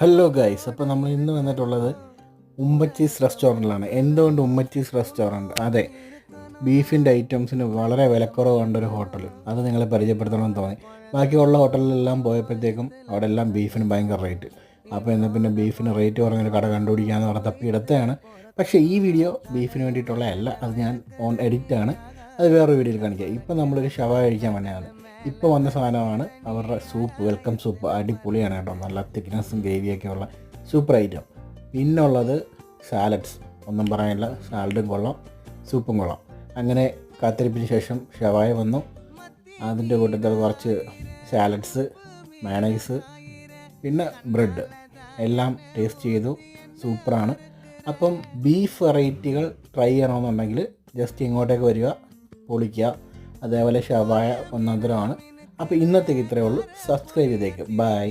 Hello guys, അപ്പോൾ നമ്മൾ ഇന്ന് വന്നിട്ടുള്ളത് ഉമ്മച്ചീസ് റെസ്റ്റോറൻറ്റിലാണ്. എന്തുകൊണ്ട് ഉമ്മച്ചീസ് റെസ്റ്റോറൻറ്റ്? അതെ, ബീഫിൻ്റെ ഐറ്റംസിന് വളരെ വിലക്കുറവ് കണ്ടൊരു ഹോട്ടൽ. അത് നിങ്ങളെ പരിചയപ്പെടുത്തണമെന്ന് തോന്നി. ബാക്കിയുള്ള ഹോട്ടലിലെല്ലാം പോയപ്പോഴത്തേക്കും അവിടെ എല്ലാം ബീഫിന് ഭയങ്കര റേറ്റ്. അപ്പോൾ എന്നാൽ പിന്നെ ബീഫിന് റേറ്റ് കുറഞ്ഞൊരു കട കണ്ടുപിടിക്കാമെന്ന് പറഞ്ഞ് തപ്പിയെടുത്തതാണ്. പക്ഷേ ഈ വീഡിയോ ബീഫിന് വേണ്ടിയിട്ടുള്ള അല്ല, അത് ഞാൻ ഓൺ എഡിറ്റാണ്. അത് വേറൊരു വീഡിയോയിൽ കാണിക്കുക. ഇപ്പോൾ നമ്മളൊരു ഷവായ കഴിക്കാൻ വേണ്ടിയാണ്. ഇപ്പോൾ വന്ന സാധനമാണ് അവരുടെ സൂപ്പ്. വെൽക്കം സൂപ്പ് അടിപൊളിയാണ് കേട്ടോ. നല്ല തിക്നെസ്സും ഗ്രേവിയൊക്കെ ഉള്ള സൂപ്പർ ഐറ്റം. പിന്നുള്ളത് സാലഡ്സ്, ഒന്നും പറയാനില്ല. സാലഡും കൊള്ളാം, സൂപ്പും കൊള്ളാം. അങ്ങനെ കാത്തിരിപ്പിന് ശേഷം ഷവായ വന്നു. അതിൻ്റെ കൂട്ടത്തിൽ കുറച്ച് സാലഡ്സ്, മയണൈസ്, പിന്നെ ബ്രെഡ് എല്ലാം ടേസ്റ്റ് ചെയ്തു. സൂപ്പറാണ്. അപ്പം ബീഫ് വെറൈറ്റികൾ ട്രൈ ചെയ്യണമെന്നുണ്ടെങ്കിൽ ജസ്റ്റ് ഇങ്ങോട്ടേക്ക് വരിക, പൊളിക്കുക. അതേപോലെ ഷവായ ഒന്നാന്തരമാണ്. അപ്പോൾ ഇന്നത്തേക്ക് ഇത്രയേ ഉള്ളൂ. സബ്സ്ക്രൈബ് ചെയ്തേക്ക്. ബൈ.